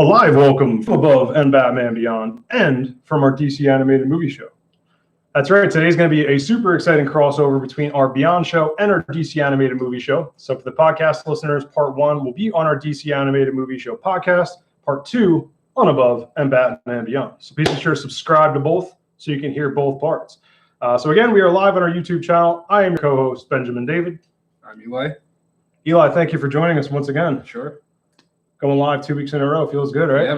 A live welcome from above and Batman Beyond, and from our DC animated movie show. That's right, today's going to be a super exciting crossover between our Beyond show and our DC animated movie show. So for the podcast listeners, part one will be on our DC animated movie show podcast, part two on Above and Batman Beyond. So please be sure to subscribe to both so you can hear both parts. So again, we are live on our YouTube channel. I am your co-host, Benjamin David. I'm Eli. Eli, thank you for joining us once again. Sure. Going live 2 weeks in a row. Feels good, right? Yeah,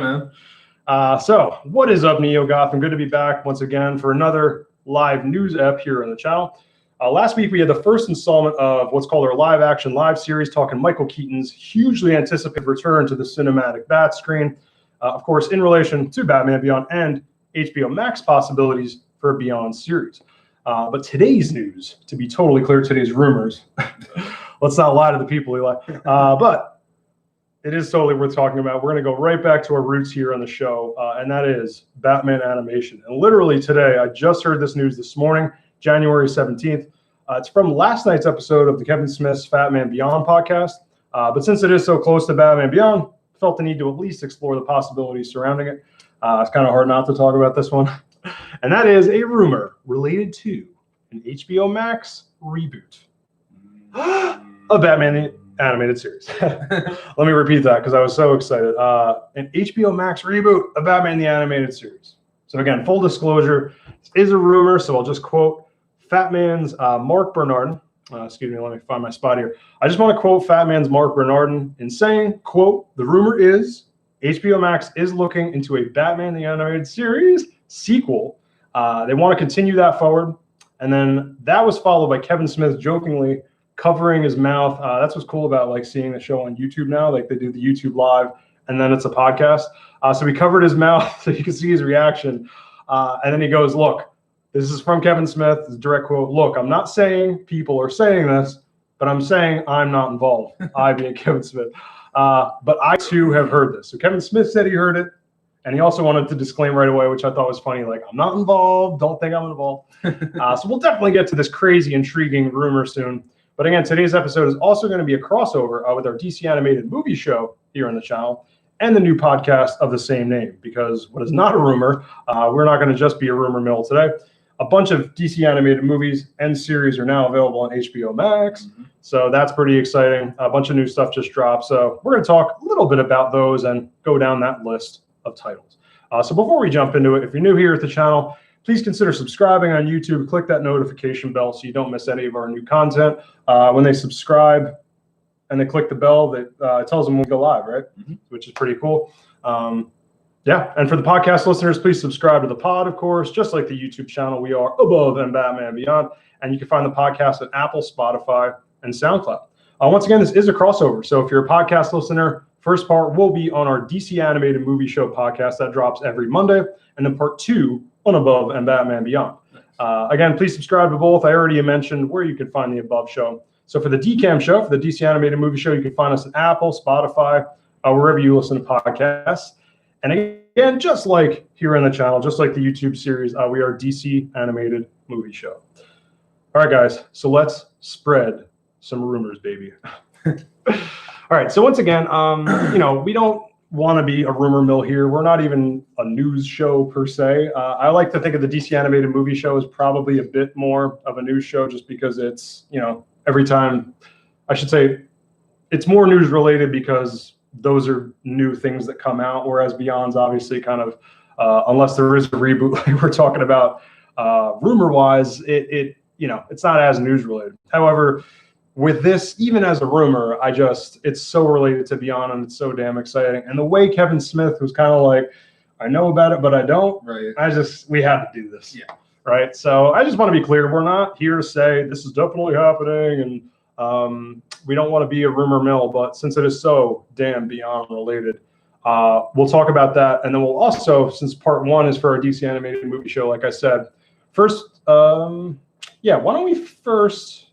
man. So what is up, Neo Gotham? Good to be back once again for another live news ep here on the channel. Last week, we had the first installment of what's called our live action live series, talking Michael Keaton's hugely anticipated return to the cinematic bat screen. Of course, in relation to Batman Beyond and HBO Max possibilities for a Beyond series. But today's news, to be totally clear, today's rumors. Let's not lie to the people, Eli. But it is totally worth talking about. We're going to go right back to our roots here on the show, and that is Batman animation. And literally today, I just heard this news this morning, January 17th. It's from last night's episode of the Kevin Smith's Fatman Beyond podcast. But since it is so close to Batman Beyond, I felt the need to at least explore the possibilities surrounding it. It's kind of hard not to talk about this one. And that is a rumor related to an HBO Max reboot of Batman animated series. Let me repeat that because I was so excited. An HBO Max reboot of Batman the Animated Series. So again, full disclosure, this is a rumor, so I'll just quote Fatman's Marc Bernardin. Excuse me, let me find my spot here. I just want to quote Fatman's Marc Bernardin in saying, quote, the rumor is HBO Max is looking into a Batman the Animated Series sequel. They want to continue that forward. And then that was followed by Kevin Smith jokingly covering his mouth. That's what's cool about like seeing the show on YouTube now. Like they do the YouTube live and then it's a podcast. So he covered his mouth so you can see his reaction. And then he goes, look, this is from Kevin Smith, this is a direct quote. Look, I'm not saying people are saying this, but I'm saying I'm not involved. I being Kevin Smith. But I too have heard this. So Kevin Smith said he heard it. And he also wanted to disclaim right away, which I thought was funny. Like, I'm not involved. Don't think I'm involved. So we'll definitely get to this crazy, intriguing rumor soon. But again, today's episode is also going to be a crossover with our DC animated movie show here on the channel and the new podcast of the same name. Because what is not a rumor, we're not going to just be a rumor mill today. A bunch of DC animated movies and series are now available on HBO Max. So that's pretty exciting. A bunch of new stuff just dropped. So we're going to talk a little bit about those and go down that list of titles. So before we jump into it, if you're new here at the channel, please consider subscribing on YouTube. Click that notification bell so you don't miss any of our new content. When they subscribe and they click the bell, that tells them when we go live, right? Which is pretty cool. Yeah, and for the podcast listeners, please subscribe to the pod, of course. Just like the YouTube channel, we are Above and Batman Beyond. And you can find the podcast at Apple, Spotify, and SoundCloud. Once again, this is a crossover. So if you're a podcast listener, first part will be on our DC animated movie show podcast that drops every Monday. And then part two on Above and Batman Beyond. Again, please subscribe to both. I already mentioned where you can find the Above show. So for the DCAM show, for the DC animated movie show, you can find us on Apple, Spotify, wherever you listen to podcasts. And again, just like here on the channel, just like the YouTube series, we are DC animated movie show. All right, guys. So let's spread some rumors, baby. All right. So once again, we don't want to be a rumor mill here. We're not even a news show per se. I like to think of the DC animated movie show as probably a bit more of a news show just because it's, every time, I should say, it's more news related because those are new things that come out, whereas Beyond's obviously kind of, unless there is a reboot like we're talking about, rumor-wise, it's not as news related. However, with this, even as a rumor, it's so related to Beyond and it's so damn exciting. And the way Kevin Smith was kind of like, I know about it, but I don't. Right. We had to do this. Yeah. Right. So I just want to be clear. We're not here to say this is definitely happening. And we don't want to be a rumor mill, but since it is so damn Beyond related, we'll talk about that. And then we'll also, since part one is for our DC animated movie show, like I said, first, why don't we first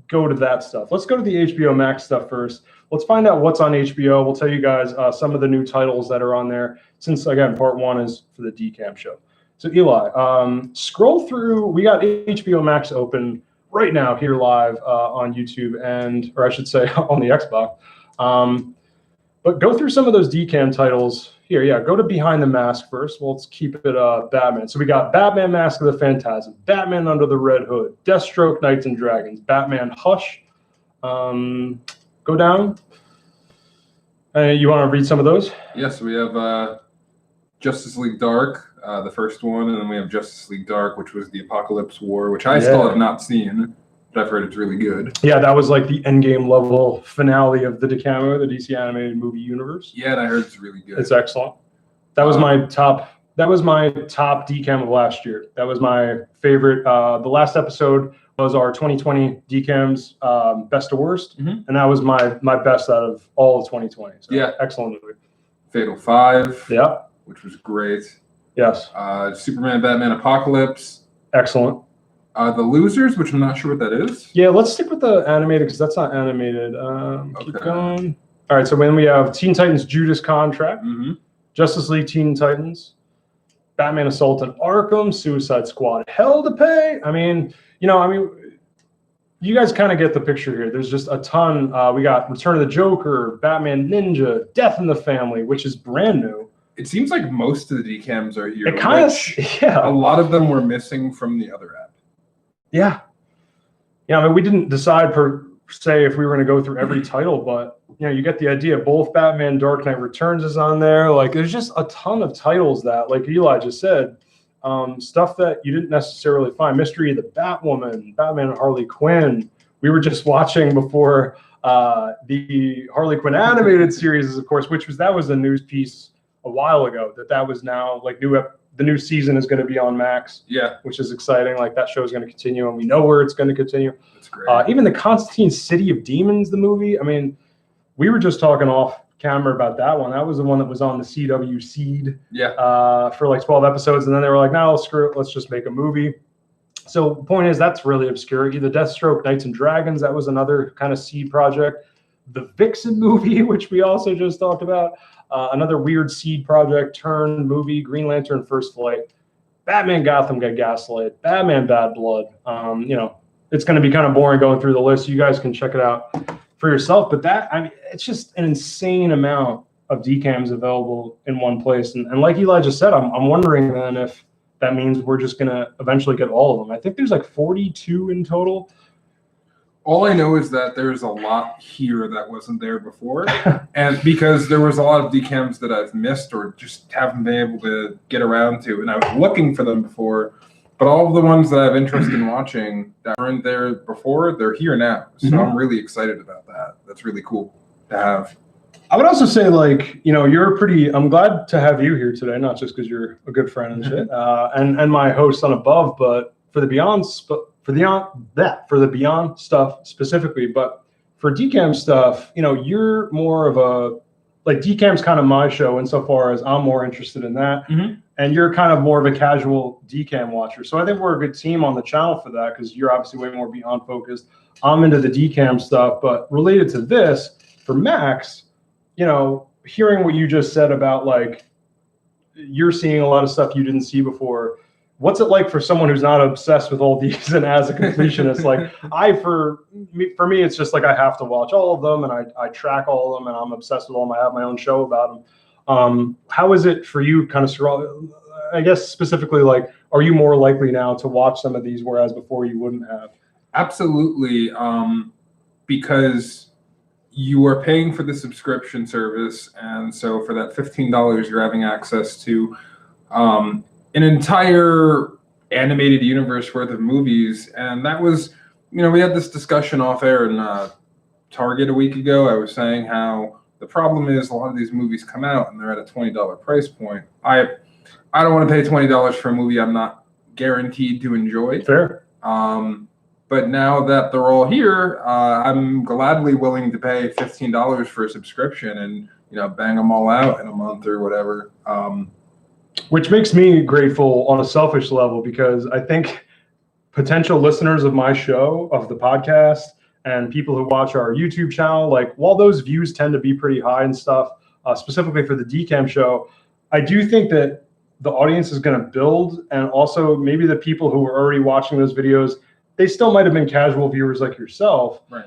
go to that stuff. Let's go to the HBO Max stuff first. Let's find out what's on HBO. We'll tell you guys some of the new titles that are on there, since, again, part one is for the DCAM show. So, Eli, scroll through. We got HBO Max open right now here live on YouTube or I should say on the Xbox. But go through some of those DCAM titles here. Yeah, go to Behind the Mask first. Well, let's keep it Batman. So we got Batman Mask of the Phantasm, Batman Under the Red Hood, Deathstroke Knights and Dragons, Batman Hush. Go down. You want to read some of those? Yes, we have Justice League Dark, the first one, and then we have Justice League Dark, which was the Apocalypse War, which I still have not seen, but I've heard it's really good. Yeah, that was like the endgame level finale of the DCAM, the DC animated movie universe. Yeah, and I heard it's really good. It's excellent. That was my top. That was my top DCAM of last year. That was my favorite. The last episode was our 2020 DCAM's best to worst, and that was my best out of all of 2020. So yeah, excellent movie. Fatal 5. Yeah, which was great. Yes. Superman, Batman, Apocalypse. Excellent. The Losers, which I'm not sure what that is. Yeah, let's stick with the animated because that's not animated. Keep going. All right, so then we have Teen Titans Judas Contract, Justice League Teen Titans, Batman Assault on Arkham, Suicide Squad Hell to Pay. I mean, you guys kind of get the picture here. There's just a ton. We got Return of the Joker, Batman Ninja, Death in the Family, which is brand new. It seems like most of the DCAMs are here. It kind of, yeah. A lot of them were missing from the other app. Yeah. Yeah, I mean, we didn't decide per se if we were going to go through every title, but, you get the idea. Both Batman Dark Knight Returns is on there. Like, there's just a ton of titles that, like Eli just said, stuff that you didn't necessarily find. Mystery of the Batwoman, Batman and Harley Quinn. We were just watching before the Harley Quinn animated series, of course, that was a news piece a while ago that was now like the new season is going to be on Max. Yeah, which is exciting. Like that show is going to continue, and we know where it's going to continue. That's great. Even the Constantine City of Demons, the movie. I mean, we were just talking off camera about that one. That was the one that was on the CW Seed. Yeah. For like 12 episodes, and then they were like, "No, screw it. Let's just make a movie." So the point is, that's really obscure. The Deathstroke Knights and Dragons, that was another kind of seed project. The Vixen movie, which we also just talked about. Another weird seed project turn movie, Green Lantern First Flight, Batman Gotham Get Gaslight, Batman Bad Blood. It's going to be kind of boring going through the list. You guys can check it out for yourself. But it's just an insane amount of DCAMs available in one place. And like Eli just said, I'm wondering then if that means we're just going to eventually get all of them. I think there's like 42 in total. All I know is that there's a lot here that wasn't there before. And because there was a lot of DCAMs that I've missed or just haven't been able to get around to. And I was looking for them before. But all of the ones that I have interest in watching that weren't there before, they're here now. So I'm really excited about that. That's really cool to have. I would also say, like, I'm glad to have you here today, not just because you're a good friend and shit, and my host on Above, but for the Beyond stuff specifically, but for DCAM stuff, you're more of a, like, DCAM's kind of my show insofar as I'm more interested in that, and you're kind of more of a casual DCAM watcher. So I think we're a good team on the channel for that because you're obviously way more Beyond focused. I'm into the DCAM stuff, but related to this, for Max, hearing what you just said about, like, you're seeing a lot of stuff you didn't see before. What's it like for someone who's not obsessed with all these and as a completionist? Like for me, it's just like I have to watch all of them and I track all of them and I'm obsessed with all of them. I have my own show about them. How is it for you kind of, I guess specifically, like, are you more likely now to watch some of these whereas before you wouldn't have? Absolutely. Because you are paying for the subscription service. And so for that $15, you're having access to an entire animated universe worth of movies. And that was, we had this discussion off air in Target a week ago. I was saying how the problem is a lot of these movies come out and they're at a $20 price point. I don't want to pay $20 for a movie I'm not guaranteed to enjoy. Fair. But now that they're all here, I'm gladly willing to pay $15 for a subscription and, bang them all out in a month or whatever. Which makes me grateful on a selfish level because I think potential listeners of my show, of the podcast, and people who watch our YouTube channel, like, while those views tend to be pretty high and stuff, specifically for the DCAM show, I do think that the audience is going to build, and also maybe the people who are already watching those videos, they still might have been casual viewers like yourself. Right.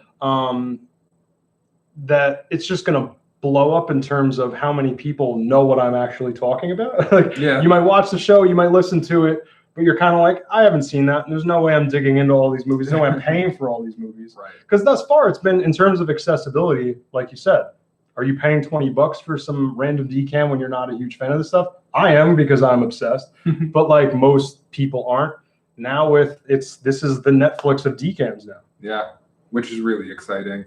That it's just going to blow up in terms of how many people know what I'm actually talking about. Like, Yeah. you might watch the show, you might listen to it, but you're kind of like, I haven't seen that. And there's no way I'm digging into all these movies. There's no way I'm paying for all these movies. Right. Because thus far, it's been, in terms of accessibility, like you said, are you paying $20 for some random DCAM when you're not a huge fan of this stuff? I am, because I'm obsessed. But like most people aren't. Now this is the Netflix of DCAMs now. Yeah, which is really exciting.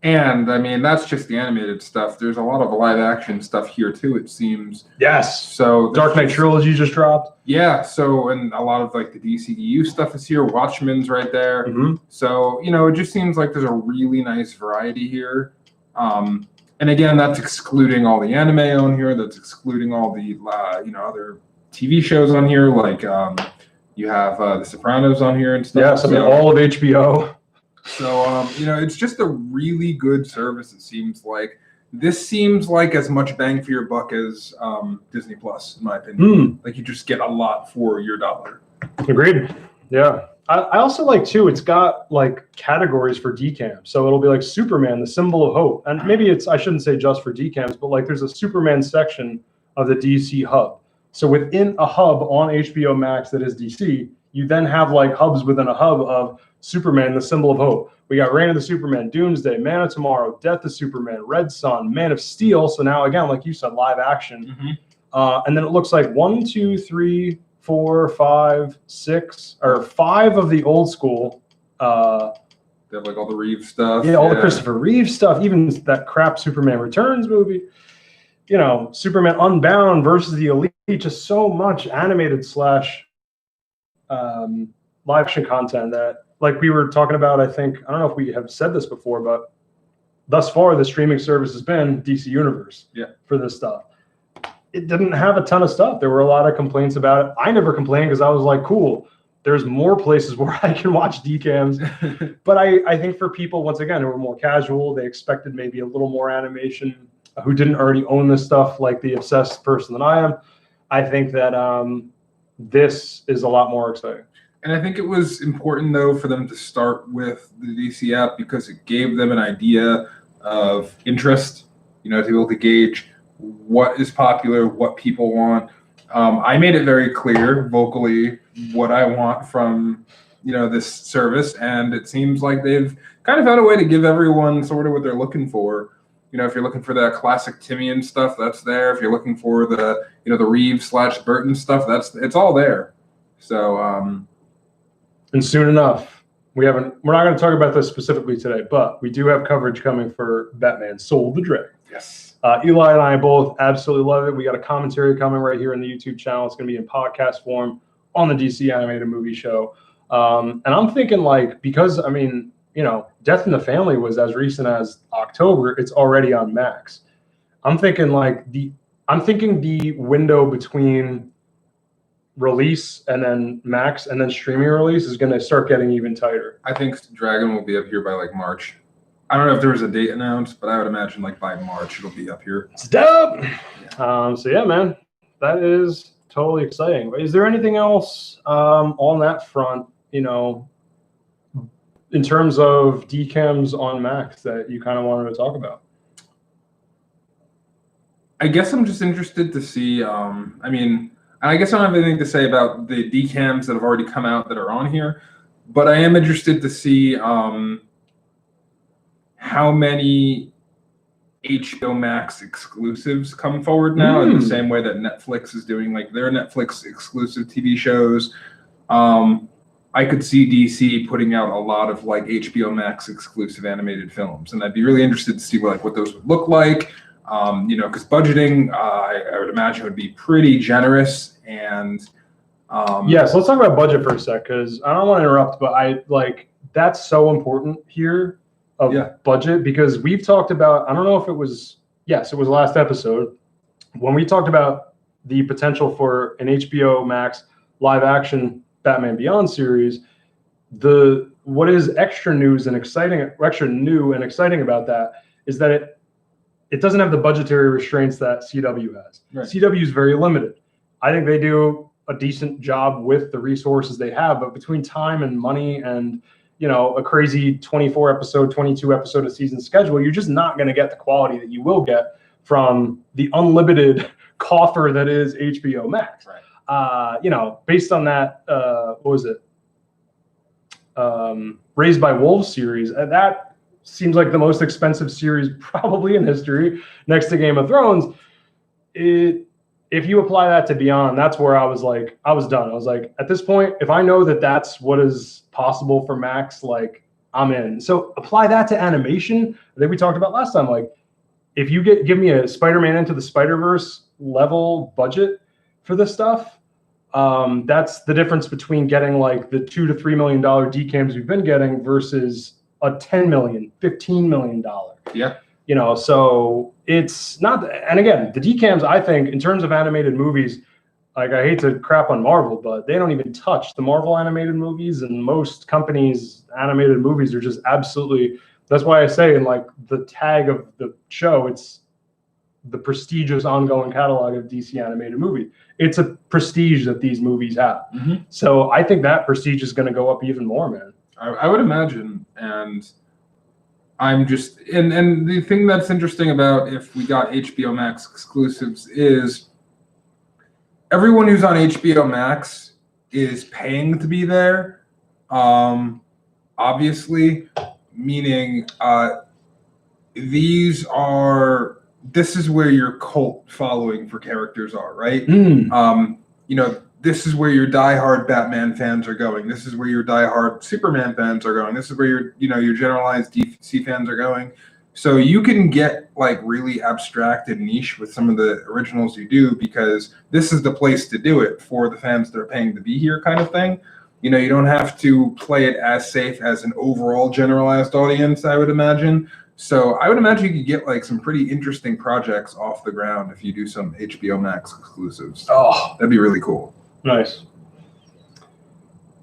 And I mean, that's just the animated stuff. There's a lot of live action stuff here too, it seems. Yes. So Dark Knight Trilogy just dropped. Yeah. So, and a lot of like the DCEU stuff is here. Watchmen's right there. Mm-hmm. So, it just seems like there's a really nice variety here. And again, that's excluding all the anime on here. That's excluding all the, other TV shows on here. Like you have The Sopranos on here and stuff. Yes, I mean, all of HBO. So, it's just a really good service, it seems like. This seems like as much bang for your buck as Disney Plus, in my opinion. Like, you just get a lot for your dollar. Agreed. Yeah. I also like, too, it's got, like, categories for DCAM. So it'll be like Superman, the symbol of hope. And maybe I shouldn't say just for DCAMs, but, like, there's a Superman section of the DC hub. So within a hub on HBO Max that is DC, you then have, like, hubs within a hub of Superman, the symbol of hope. We got Reign of the Superman, Doomsday, Man of Tomorrow, Death of Superman, Red Son, Man of Steel. So now, again, like you said, live action. Mm-hmm. And then it looks like 1, 2, 3, 4, 5, 6, or 5 of the old school. They have like all the Reeves stuff. Yeah, all the Christopher Reeve stuff, even that crap Superman Returns movie. Superman Unbound versus the Elite, just so much animated / live action content that, like we were talking about, I don't know if we have said this before, but thus far the streaming service has been DC Universe for this stuff. It didn't have a ton of stuff. There were a lot of complaints about it. I never complained because I was like, cool, there's more places where I can watch DCAMs. But I think for people, once again, who are more casual, they expected maybe a little more animation, who didn't already own this stuff like the obsessed person that I am. I think that this is a lot more exciting. And I think it was important, though, for them to start with the DC app because it gave them an idea of interest, to be able to gauge what is popular, what people want. I made it very clear vocally what I want from, this service. And it seems like they've kind of found a way to give everyone sort of what they're looking for. If you're looking for that classic Timian stuff, that's there. If you're looking for the, the Reeves / Burton stuff, it's all there. So, and soon enough, we're not going to talk about this specifically today, but we do have coverage coming for Batman Soul of the Dragon. Yes. Eli and I both absolutely love it. We got a commentary coming right here in the YouTube channel. It's going to be in podcast form on the DC animated movie show. And I'm thinking, like, because, Death in the Family was as recent as October. It's already on Max. I'm thinking the window between release and then Max and then streaming release is going to start getting even tighter. I think Dragon will be up here by like March. I don't know if there was a date announced, but I would imagine like by March it'll be up here. It's dope. Yeah. So yeah, man, that is totally exciting. Is there anything else on that front, in terms of DCAMs on Max that you kind of wanted to talk about? I guess I'm just interested to see, I guess I don't have anything to say about the DCAMs that have already come out that are on here, but I am interested to see how many HBO Max exclusives come forward now in the same way that Netflix is doing like their Netflix exclusive TV shows. I could see DC putting out a lot of like HBO Max exclusive animated films, and I'd be really interested to see what those would look like. Because budgeting, I would imagine would be pretty generous. And yes, let's talk about budget for a sec, because I don't want to interrupt, but that's so important here of budget, because we've talked about, I don't know if it was last episode when we talked about the potential for an HBO Max live action Fatman Beyond series. What is extra new and exciting about that is that it doesn't have the budgetary restraints that CW has. Right. CW is very limited. I think they do a decent job with the resources they have, but between time and money and a crazy 24 episode, 22 episode a season schedule, you're just not going to get the quality that you will get from the unlimited coffer that is HBO Max. Right. Based on that, what was it? Raised by Wolves series. That seems like the most expensive series probably in history, next to Game of Thrones. If you apply that to Beyond, that's where I was done. I was like, at this point, if I know that that's what is possible for Max, like, I'm in. So apply that to animation. I think we talked about last time. Like, if you give me a Spider-Man Into the Spider-Verse level budget for this stuff, that's the difference between getting like the $2 to $3 million DCAMs we've been getting versus a $10 million, $15 million. Yeah. So it's not, and again, the DCAMs, I think, in terms of animated movies, like, I hate to crap on Marvel, but they don't even touch the Marvel animated movies, and most companies' animated movies are just absolutely, that's why I say in like the tag of the show, it's the prestigious ongoing catalog of DC animated movies. It's a prestige that these movies have. Mm-hmm. So I think that prestige is going to go up even more, man. I would imagine. And I'm just, and the thing that's interesting about if we got HBO Max exclusives is everyone who's on HBO Max is paying to be there. Obviously, meaning this is where your cult following for characters are, right? This is where your diehard Batman fans are going. This is where your diehard Superman fans are going. This is where your generalized DC fans are going. So you can get like really abstract and niche with some of the originals you do, because this is the place to do it for the fans that are paying to be here, kind of thing. You don't have to play it as safe as an overall generalized audience, I would imagine. So I would imagine you could get like some pretty interesting projects off the ground if you do some HBO Max exclusives. Oh, that'd be really cool. Nice.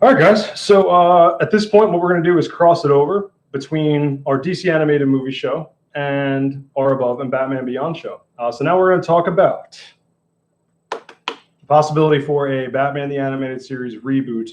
All right, guys. So at this point, what we're going to do is cross it over between our DC animated movie show and our Above and Batman Beyond show. So now we're going to talk about the possibility for a Batman the Animated Series reboot,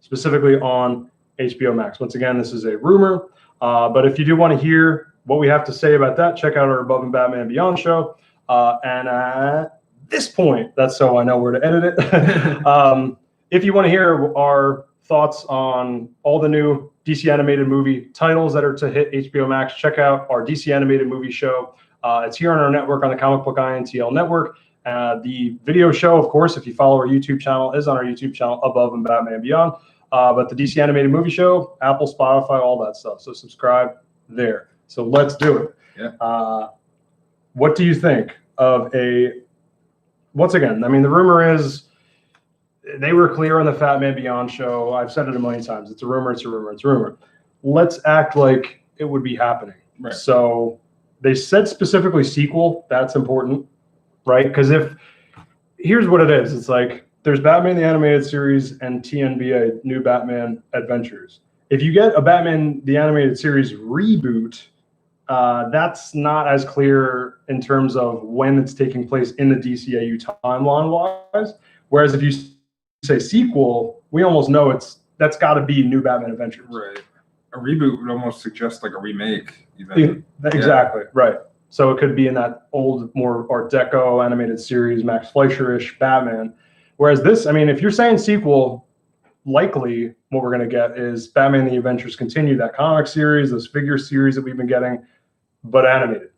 specifically on HBO Max. Once again, this is a rumor, but if you do want to hear what we have to say about that, check out our Above and Batman Beyond show. And at this point, that's so I know where to edit it. If you want to hear our thoughts on all the new DC animated movie titles that are to hit HBO Max, check out our DC animated movie show. It's here on our network, on the Comic Book INTL network. The video show, of course, if you follow our YouTube channel, is on our YouTube channel, Above and Batman Beyond. But the DC animated movie show, Apple, Spotify, all that stuff. So subscribe there. So let's do it. Yeah. What do you think of once again, I mean, the rumor is, they were clear on the Fatman Beyond show. I've said it a million times. It's a rumor, it's a rumor, it's a rumor. Let's act like it would be happening. Right. So they said specifically sequel. That's important, right? Because here's what it is. It's like there's Batman the Animated Series and TNBA, New Batman Adventures. If you get a Batman the Animated Series reboot, that's not as clear in terms of when it's taking place in the DCAU timeline-wise. Whereas if you say sequel, we almost know that's got to be New Batman Adventures. Right. A reboot would almost suggest like a remake, even. Exactly. Yeah. Right. So it could be in that old, more Art Deco animated series, Max Fleischer-ish Batman. Whereas this, I mean, if you're saying sequel, likely what we're going to get is Batman the Adventures Continue, that comic series, those figure series that we've been getting, but animated.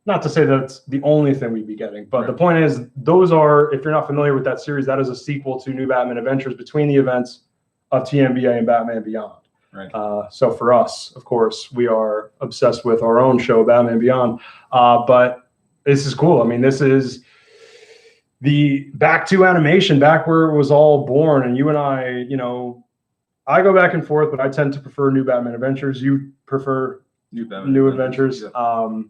Not to say that's the only thing we'd be getting, but right. The point is, those are, if you're not familiar with that series, that is a sequel to New Batman Adventures between the events of TNBA and Batman Beyond. Right. So for us, of course, we are obsessed with our own show, Batman Beyond. But this is cool. I mean, this is the back to animation, back where it was all born. And you and I, I go back and forth, but I tend to prefer New Batman Adventures. You prefer New Adventures. Yeah.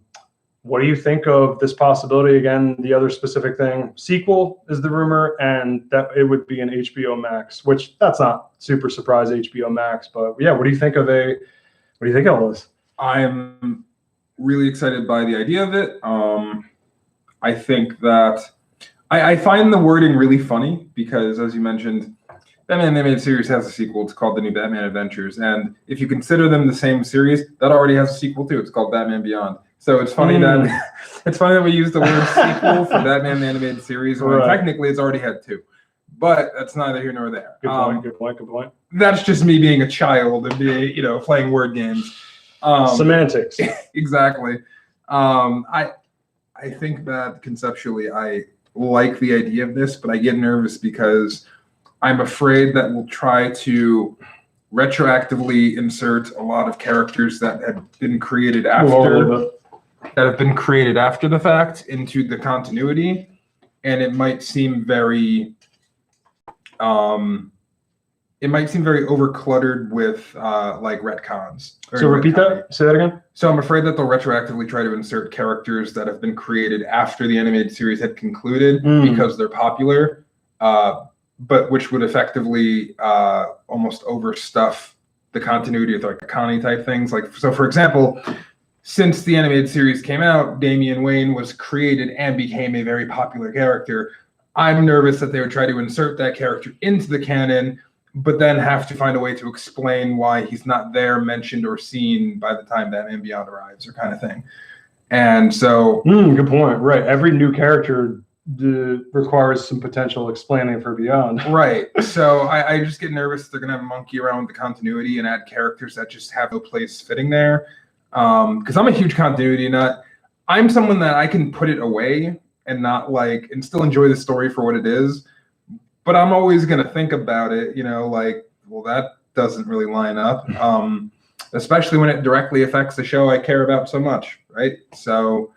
What do you think of this possibility? Again, the other specific thing, sequel is the rumor, and that it would be an HBO Max, which that's not super surprise HBO Max, but yeah, what do you think of all this? I'm really excited by the idea of it. I think that I find the wording really funny because, as you mentioned, Batman the Animated Series has a sequel. It's called The New Batman Adventures. And if you consider them the same series, that already has a sequel too. It's called Batman Beyond. So it's funny that it's funny that we use the word sequel for Batman the Animated Series when technically it's already had two. But that's neither here nor there. Good point. Good point. Good point. That's just me being a child and playing word games. Semantics. Exactly. I think that conceptually I like the idea of this, but I get nervous because I'm afraid that we'll try to retroactively insert a lot of characters that have been created after the fact into the continuity, and it might seem very overcluttered with like retcons. So repeat that. Say that again. So I'm afraid that they'll retroactively try to insert characters that have been created after the animated series had concluded because they're popular, but which would effectively almost overstuff the continuity of like Connie type things. Like, so for example, since the animated series came out, Damian Wayne was created and became a very popular character. I'm nervous that they would try to insert that character into the canon, but then have to find a way to explain why he's not there, mentioned, or seen by the time Batman Beyond arrives, or kind of thing. And so, good point. Right, every new character requires some potential explaining for Beyond. Right. So I just get nervous that they're gonna have a monkey around with the continuity and add characters that just have no place fitting there. Because I'm a huge continuity nut. I'm someone that I can put it away and not like, and still enjoy the story for what it is. But I'm always going to think about it, like, well, that doesn't really line up, especially when it directly affects the show I care about so much, right? So,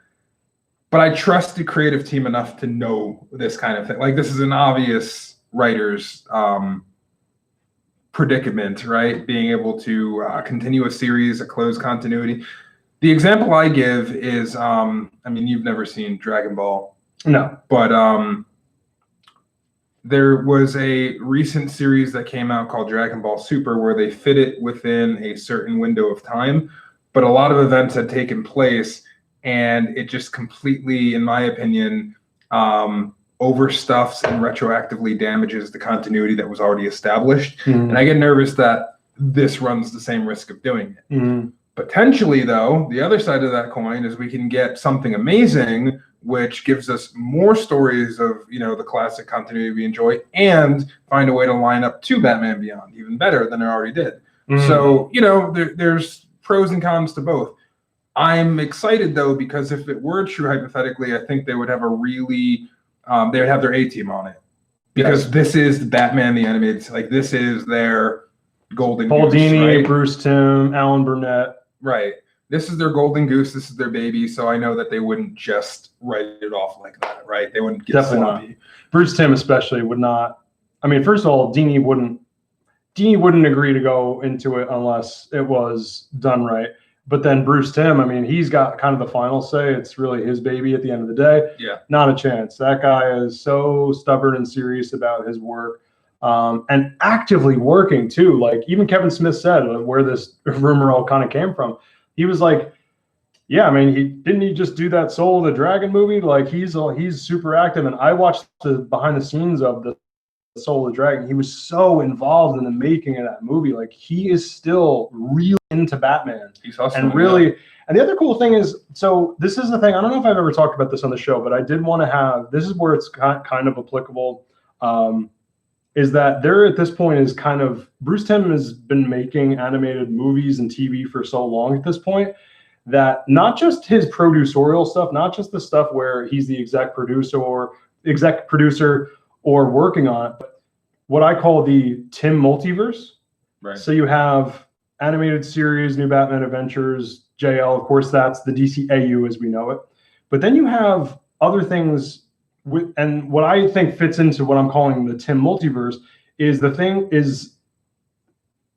but I trust the creative team enough to know this kind of thing. Like, this is an obvious writer's predicament, right? Being able to continue a series, a closed continuity. The example I give is, you've never seen Dragon Ball. No. But there was a recent series that came out called Dragon Ball Super where they fit it within a certain window of time, but a lot of events had taken place and it just completely, in my opinion, overstuffs and retroactively damages the continuity that was already established. And I get nervous that this runs the same risk of doing it. Potentially, though, the other side of that coin is we can get something amazing which gives us more stories of, the classic continuity we enjoy and find a way to line up to Batman Beyond even better than it already did. So, there's pros and cons to both. I'm excited, though, because if it were true, hypothetically, I think they would have a really, they would have their A-team on it. Because this is Batman the Animated, like, this is their golden Paul goose, Dini, right? Bruce Timm, Alan Burnett. Right. This is their golden goose. This is their baby. So I know that they wouldn't just write it off like that, right? They wouldn't get sloppy. Bruce Timm especially would not. First of all, Dini wouldn't agree to go into it unless it was done right. But then Bruce Timm, he's got kind of the final say. It's really his baby at the end of the day. Yeah. Not a chance. That guy is so stubborn and serious about his work. And actively working too. Like even Kevin Smith said, where this rumor all kind of came from. He was like, yeah, he just do that Soul of the Dragon movie? Like he's super active. And I watched the behind the scenes of the Soul of the Dragon. He was so involved in the making of that movie. Like he is still real into Batman. He's awesome. And really, and the other cool thing is, so this is the thing, I don't know if I've ever talked about this on the show, but I did want to have, this is where it's kind of applicable, is that there at this point is kind of, Bruce Timm has been making animated movies and TV for so long at this point that not just his producerial stuff, not just the stuff where he's the exec producer or working on it, but what I call the Timm multiverse. Right. So you have animated series, New Batman Adventures, JL, of course, that's the DCAU as we know it. But then you have other things. And what I think fits into what I'm calling the Timm multiverse is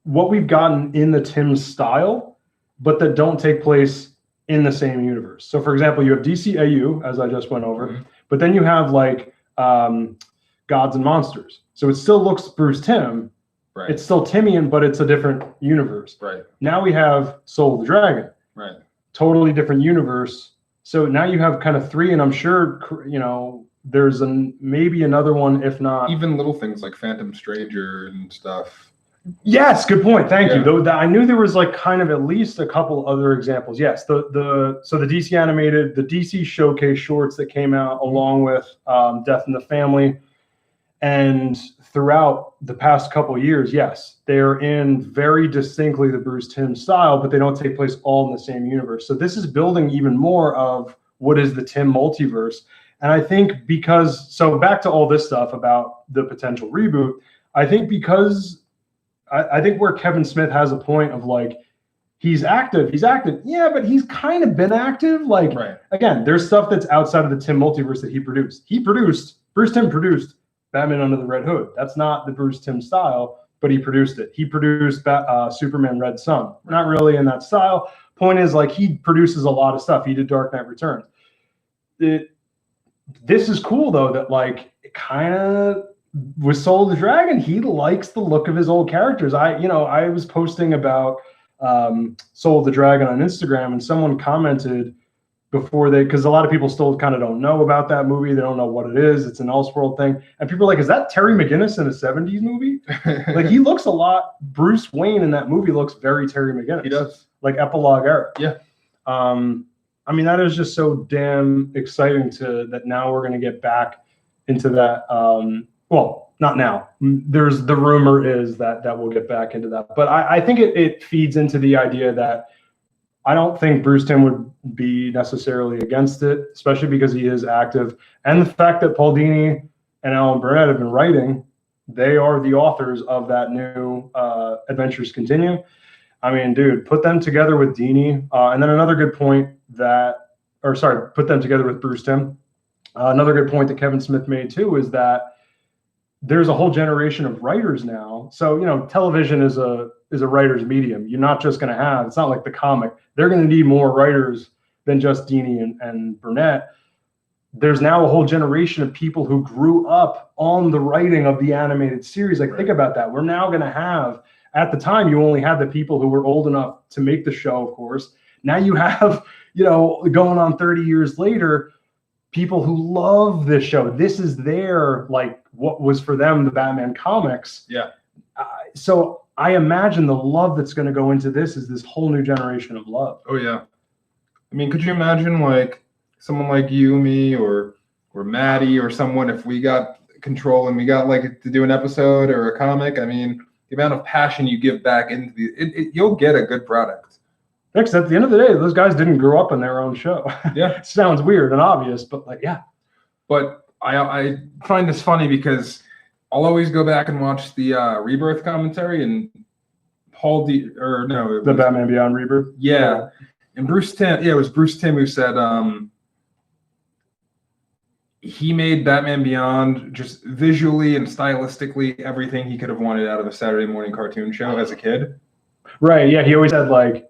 what we've gotten in the Timm style, but that don't take place in the same universe. So for example, you have DCAU, as I just went over, but then you have like Gods and Monsters. So it still looks Bruce Timm. Right. It's still Timmian, but it's a different universe. Right. Now we have Soul of the Dragon. Right. Totally different universe. So now you have kind of three, and I'm sure, there's maybe another one, if not even little things like Phantom Stranger and stuff. Yes, good point. Thank you. Though I knew there was like kind of at least a couple other examples. Yes, so the DC animated, the DC Showcase shorts that came out along with Death in the Family, and throughout the past couple of years, yes, they're in very distinctly the Bruce Timm style, but they don't take place all in the same universe. So this is building even more of what is the Timm multiverse. And I think so back to all this stuff about the potential reboot, I think because I think where Kevin Smith has a point of like, he's active. Yeah, but he's kind of been active. Like, again, there's stuff that's outside of the Timm multiverse that he produced. Bruce Timm produced Batman Under the Red Hood. That's not the Bruce Timm style, but he produced it. He produced Superman Red Sun. Not really in that style. Point is, like, he produces a lot of stuff. He did Dark Knight Returns. This is cool, though, that, like, it kind of... with Soul of the Dragon, he likes the look of his old characters. I was posting about Soul of the Dragon on Instagram, and someone commented before because a lot of people still kind of don't know about that movie. They don't know what it is. It's an Elseworld thing. And people are like, is that Terry McGinnis in a 70s movie? Like, he looks a lot, Bruce Wayne in that movie looks very Terry McGinnis. He does. Like epilogue era. Yeah. I mean, that is just so damn exciting that now we're going to get back into that. Well, not now. There's the rumor is that we'll get back into that. But I think it feeds into the idea that I don't think Bruce Timm would be necessarily against it, especially because he is active. And the fact that Paul Dini and Alan Burnett have been writing, they are the authors of that new Adventures Continue. I mean, dude, put them together with Dini. And then another good point put them together with Bruce Timm. Another good point that Kevin Smith made too is that there's a whole generation of writers now. So, television is a writer's medium. You're not just going to have, it's not like the comic. They're going to need more writers than just Dini and Burnett. There's now a whole generation of people who grew up on the writing of the animated series. Like, think about that. We're now going to have, at the time, you only had the people who were old enough to make the show, of course. Now you have, going on 30 years later, people who love this show. This is their, like, what was for them the Batman comics. Yeah. So I imagine the love that's going to go into this is this whole new generation of love. Oh yeah. I mean, could you imagine like someone like you, me, or Maddie, or someone, if we got control and we got like to do an episode or a comic? I mean, the amount of passion you give back into you'll get a good product. Because at the end of the day, those guys didn't grow up in their own show. Yeah. It sounds weird and obvious, but like, yeah. But I find this funny because I'll always go back and watch the Rebirth commentary, and the Batman Beyond Rebirth. Yeah. And Bruce Timm, it was Bruce Timm who said he made Batman Beyond just visually and stylistically everything he could have wanted out of a Saturday morning cartoon show as a kid. Right. Yeah. He always said, like,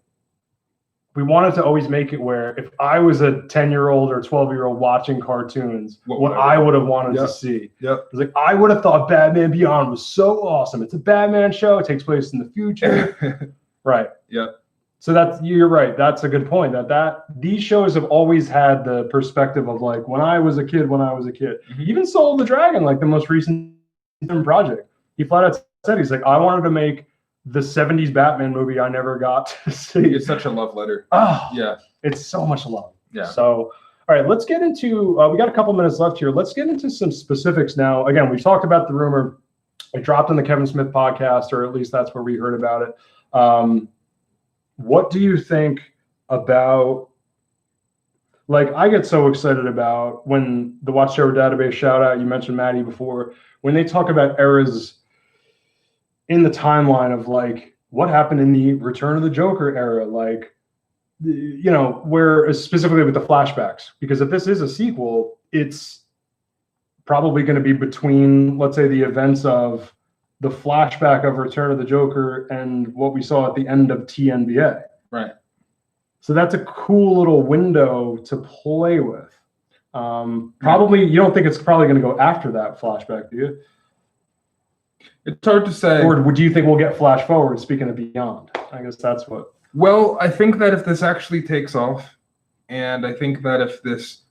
we wanted to always make it where if I was a 10-year-old or 12-year-old watching cartoons, what I would have wanted to see. Yep. It's like, I would have thought Batman Beyond was so awesome. It's a Batman show. It takes place in the future. Right. Yep. So you're right. That's a good point. That these shows have always had the perspective of like, when I was a kid. Mm-hmm. Even Soul of the Dragon, like the most recent project, he flat out said, he's like, I wanted to make the 70s Batman movie I never got to see. It's such a love letter. Oh, yeah. It's so much love. Yeah. So, all right, let's get into, we got a couple minutes left here. Let's get into some specifics now. Again, we've talked about the rumor. It dropped in the Kevin Smith podcast, or at least that's where we heard about it. What do you think about, like, I get so excited about when the Watchtower Database shout out, you mentioned Maddie before, when they talk about eras in the timeline of like what happened in the Return of the Joker era, like, where specifically with the flashbacks, because if this is a sequel, it's probably going to be between, let's say, the events of the flashback of Return of the Joker and what we saw at the end of TNBA. Right. So that's a cool little window to play with. Probably, you don't think it's probably going to go after that flashback, do you? It's hard to say. Or do you think we'll get flash forward, speaking of Beyond? I guess that's what. Well, I think that if this actually takes off, and I think that if this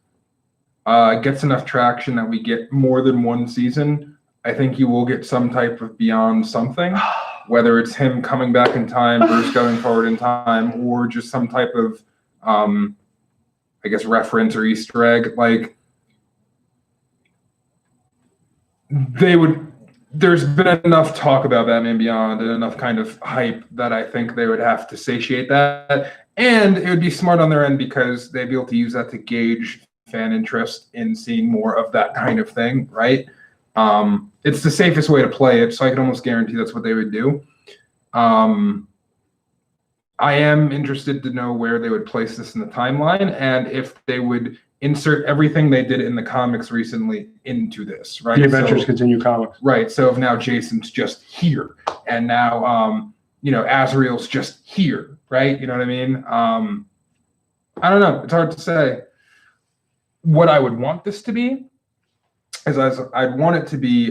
gets enough traction that we get more than one season, I think you will get some type of Beyond something, whether it's him coming back in time versus going forward in time, or just some type of, I guess, reference or Easter egg. Like, there's been enough talk about Batman Beyond and enough kind of hype that I think they would have to satiate that. And it would be smart on their end because they'd be able to use that to gauge fan interest in seeing more of that kind of thing, right? It's the safest way to play it, so I can almost guarantee that's what they would do. I am interested to know where they would place this in the timeline and if they would insert everything they did in the comics recently into this, right? The Adventures Continue comics. Right. So if now Jason's just here and now, Azrael's just here, right? You know what I mean? I don't know. It's hard to say. What I would want this to be is I'd want it to be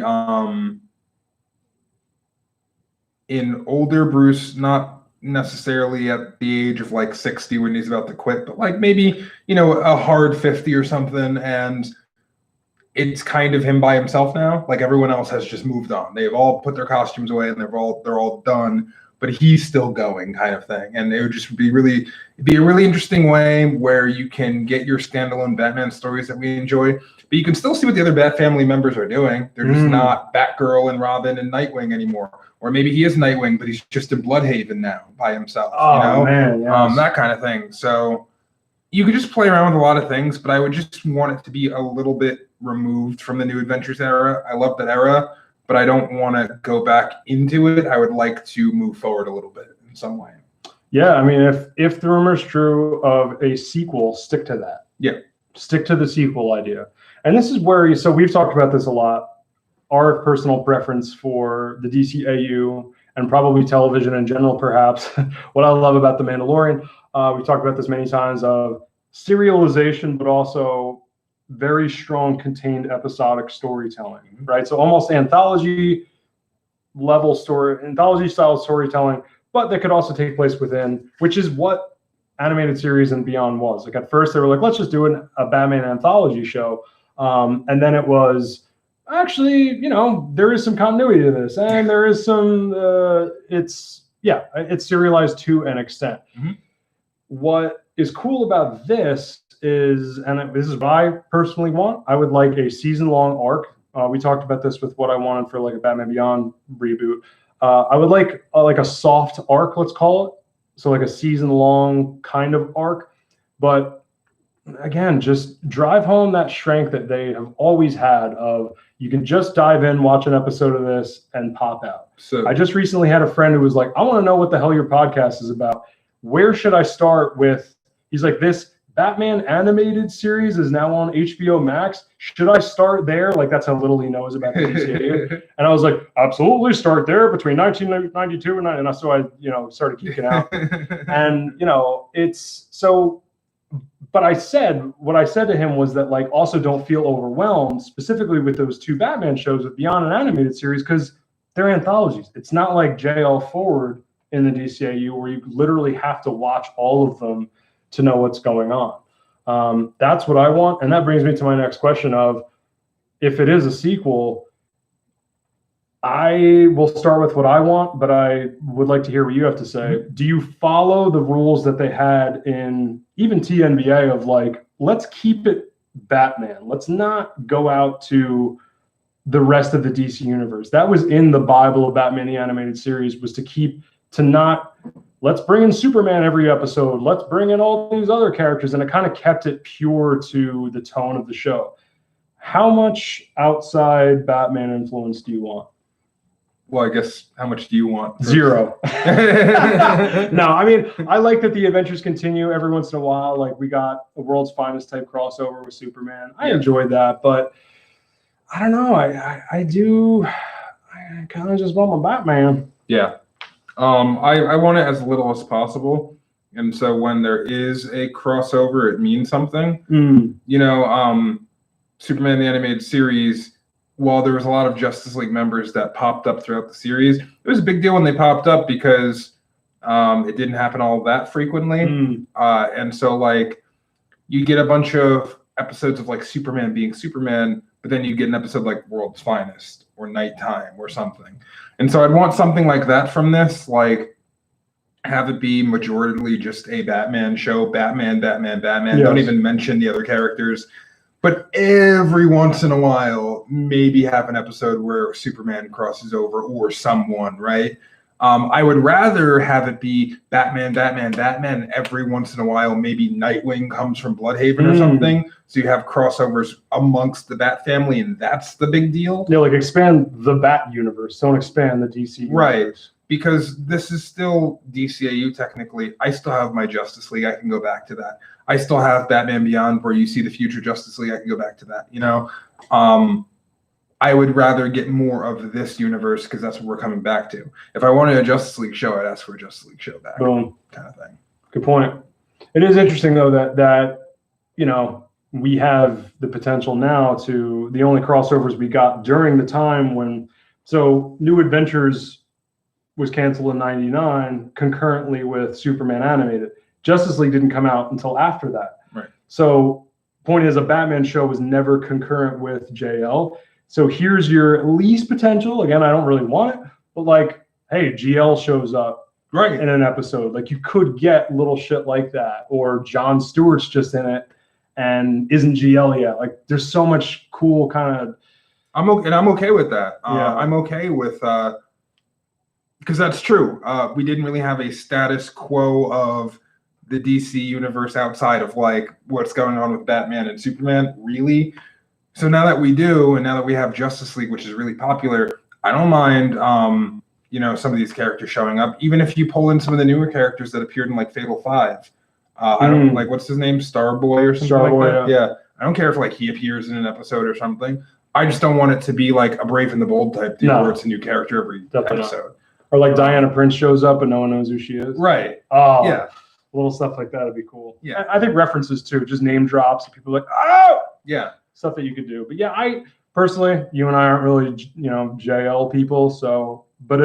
in older Bruce, not necessarily at the age of like 60 when he's about to quit, but like maybe, a hard 50 or something, and it's kind of him by himself now. Like everyone else has just moved on. They've all put their costumes away and they're all done, but he's still going, kind of thing. And it would just be a really interesting way where you can get your standalone Batman stories that we enjoy, but you can still see what the other Bat family members are doing. They're just not Batgirl and Robin and Nightwing anymore. Or maybe he is Nightwing, but he's just in Bloodhaven now by himself. Man, yes. That kind of thing. So you could just play around with a lot of things, but I would just want it to be a little bit removed from the New Adventures era. I love that era, but I don't want to go back into it. I would like to move forward a little bit in some way. Yeah, I mean, if the rumor's true of a sequel, stick to that. Yeah. Stick to the sequel idea. And this is where, so we've talked about this a lot. Our personal preference for the DCAU and probably television in general, perhaps, what I love about The Mandalorian, we've talked about this many times, of serialization, but also very strong contained episodic storytelling, right? So almost anthology style storytelling, but that could also take place within, which is what animated series and beyond was. Like at first they were like, let's just do a Batman anthology show. And then it was, actually, there is some continuity to this, and there is some, it's serialized to an extent. Mm-hmm. What is cool about this is, and this is what I personally want, I would like a season-long arc. We talked about this with what I wanted for like a Batman Beyond reboot. I would like a soft arc, let's call it. So like a season-long kind of arc, but again, just drive home that strength that they have always had of, you can just dive in, watch an episode of this, and pop out. So I just recently had a friend who was like, I want to know what the hell your podcast is about. Where should I start with? He's like, this Batman animated series is now on HBO Max. Should I start there? Like, that's how little he knows about the DCAU. And I was like, absolutely, start there between 1992 and so I, started geeking out. And, it's so... But what I said to him was that, like, also don't feel overwhelmed, specifically with those two Batman shows with Beyond an animated series, because they're anthologies. It's not like JL Forward in the DCAU where you literally have to watch all of them to know what's going on. That's what I want. And that brings me to my next question of, if it is a sequel, I will start with what I want, but I would like to hear what you have to say. Do you follow the rules that they had in even TNBA of like, let's keep it Batman. Let's not go out to the rest of the DC universe. That was in the Bible of Batman the Animated Series, was let's bring in Superman every episode. Let's bring in all these other characters. And it kind of kept it pure to the tone of the show. How much outside Batman influence do you want? Well, I guess, how much do you want? Zero. No, I mean, I like that the adventures continue every once in a while. Like, we got a World's Finest type crossover with Superman. I enjoyed that, but I don't know. I kind of just want my Batman. Yeah. I want it as little as possible. And so when there is a crossover, it means something. Superman the Animated Series, while there was a lot of Justice League members that popped up throughout the series, it was a big deal when they popped up because it didn't happen all that frequently. And so, like, you get a bunch of episodes of like Superman being Superman, but then you get an episode like World's Finest or Nighttime or something. And so I'd want something like that from this, like have it be majoritarily just a Batman show, Batman. Yes. Don't even mention the other characters. But every once in a while, maybe have an episode where Superman crosses over or someone, right? I would rather have it be Batman. Every once in a while, maybe Nightwing comes from Bloodhaven or something. So you have crossovers amongst the Bat family, and that's the big deal. Yeah, like expand the Bat universe. Don't expand the DC universe. Right. Because this is still DCAU technically. I still have my Justice League. I can go back to that. I still have Fatman Beyond, where you see the future Justice League. I can go back to that. You know, I would rather get more of this universe because that's what we're coming back to. If I wanted a Justice League show, I'd ask for a Justice League show back. Boom. Kind of thing. Good point. It is interesting though that you know, we have the potential now to the only crossovers we got during the time when New Adventures was canceled in '99 concurrently with Superman animated. Justice League didn't come out until after that. Right. So point is, a Batman show was never concurrent with JL. So here's your least potential. Again, I don't really want it, but like, hey, GL shows up Right. in an episode. Like you could get little shit like that, or Jon Stewart's just in it and isn't GL yet. Like there's so much cool kind of. I'm okay with that. Yeah. I'm okay with because that's true. We didn't really have a status quo of the DC universe outside of like what's going on with Batman and Superman, really. So now that we do, and now that we have Justice League, which is really popular, I don't mind, you know, some of these characters showing up, even if you pull in some of the newer characters that appeared in like Fatal 5. I don't like, what's his name, Starboy or something like that. Yeah, I don't care if like he appears in an episode or something. I just don't want it to be like a Brave and the Bold type deal where it's a new character every episode. Or like Diana Prince shows up and no one knows who she is. Right. Oh, yeah. Little stuff like that would be cool. Yeah. I think references too, just name drops. People are like, oh, yeah. Stuff that you could do. But yeah, I personally, you and I aren't really, you know, JL people. So, but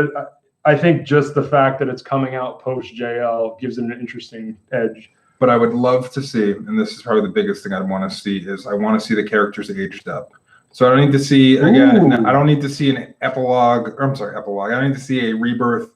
I think just the fact that it's coming out post JL gives it an interesting edge. But I would love to see, and this is probably the biggest thing I'd want to see, is I want to see the characters aged up. So I don't need to see, again, I don't need to see an epilogue. I don't need to see a Rebirth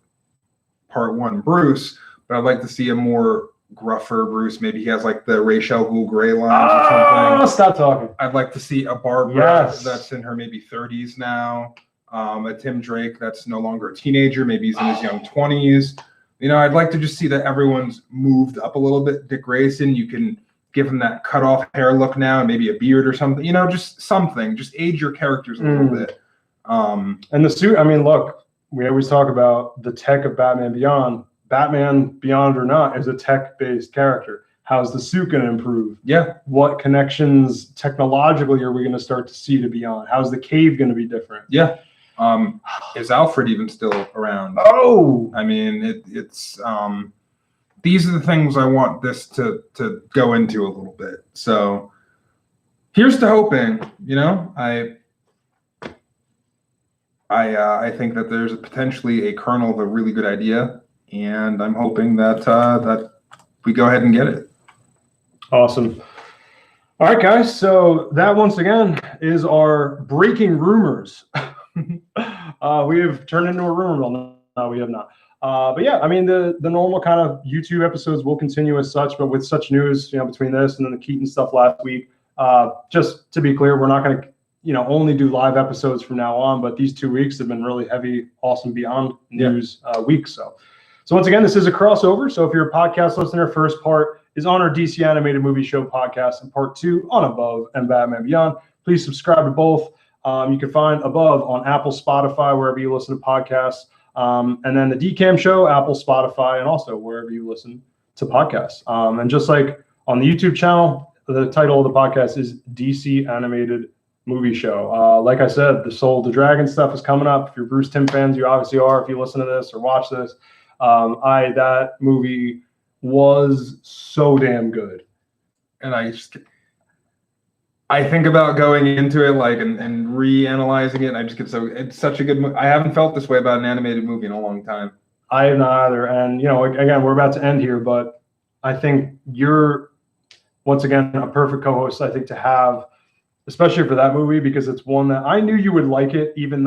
Part 1 Bruce, but I'd like to see a more gruffer Bruce. Maybe he has like the Rachel Ghoul Gray lines or something. Stop talking. I'd like to see a Barbara that's in her maybe 30s now. A Tim Drake that's no longer a teenager. Maybe he's in his young 20s. You know, I'd like to just see that everyone's moved up a little bit. Dick Grayson, you can give him that cut off hair look now and maybe a beard or something. You know, just something. Just age your characters a little bit. And the suit, I mean, look, we always talk about the tech of Batman Beyond. Batman Beyond or not is a tech-based character. How's the suit going to improve? Yeah. What connections technologically are we going to start to see to Beyond? How's the cave going to be different? Yeah. Is Alfred even still around? Oh, I mean, it's these are the things I want this to go into a little bit. So here's to hoping, you know, I think that there's potentially a kernel of a really good idea, and I'm hoping that that we go ahead and get it. Awesome. All right, guys. So that once again is our breaking rumors. We have turned into a rumor mill. No, we have not. But yeah, I mean, the normal kind of YouTube episodes will continue as such, but with such news, you know, between this and then the Keaton stuff last week, just to be clear, we're not going to, you know, only do live episodes from now on, but these 2 weeks have been really heavy, awesome Beyond news weeks. So once again, this is a crossover. So if you're a podcast listener, first part is on our DC Animated Movie Show podcast, and part 2 on Above and Batman Beyond. Please subscribe to both. You can find Above on Apple, Spotify, wherever you listen to podcasts. And then the DCAM show, Apple, Spotify, and also wherever you listen to podcasts. And just like on the YouTube channel, the title of the podcast is DC Animated Movie Show. Like I said, the Soul of the Dragon stuff is coming up. If you're Bruce Timm fans, you obviously are if you listen to this or watch this. That movie was so damn good. And I think about going into it like and reanalyzing it, and I just get it's such a good movie. I haven't felt this way about an animated movie in a long time. I have not either. And you know, again, we're about to end here, but I think once again, a perfect co-host, I think, to have, especially for that movie, because it's one that I knew you would like it, even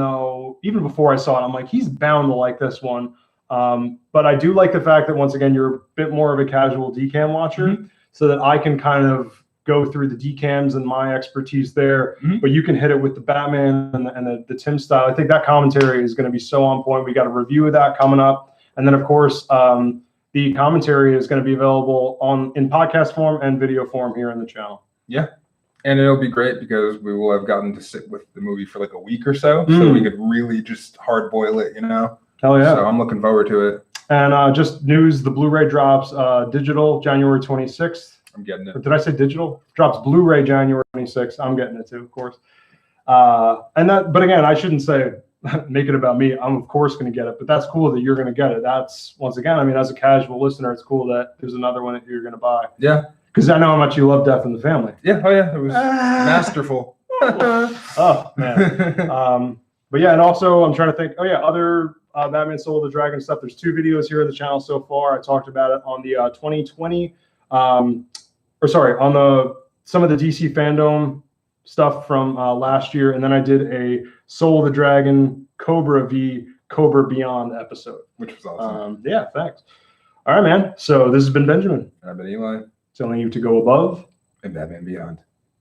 before I saw it, I'm like, he's bound to like this one. But I do like the fact that, once again, you're a bit more of a casual DCAM watcher, so that I can kind of go through the DCAMs and my expertise there, but you can hit it with the Batman and the Tim style. I think that commentary is going to be so on point. We got a review of that coming up. And then, of course, the commentary is going to be available in podcast form and video form here in the channel. Yeah. And it'll be great because we will have gotten to sit with the movie for like a week or so. So we could really just hard boil it, Hell yeah. So I'm looking forward to it. And just news, the Blu-ray drops digital January 26th. I'm getting it. Or did I say digital? Drops Blu-ray January 26th. I'm getting it too, of course. But again, I shouldn't say make it about me. I'm of course going to get it, but that's cool that you're going to get it. That's, once again, I mean, as a casual listener, it's cool that there's another one that you're going to buy. Yeah. Because I know how much you love Death in the Family. Yeah. Oh yeah. It was masterful. Oh man. But yeah, and also I'm trying to think. Oh yeah, other Batman Soul of the Dragon stuff. There's 2 videos here in the channel so far. I talked about it on the 2020. On some of the DC fandom stuff from last year, and then I did a Soul of the Dragon Cobra v Cobra Beyond episode, which was awesome. Yeah, thanks. All right, man. So this has been Benjamin. I've been Eli. Telling you to go above and Batman Beyond.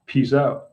Peace out.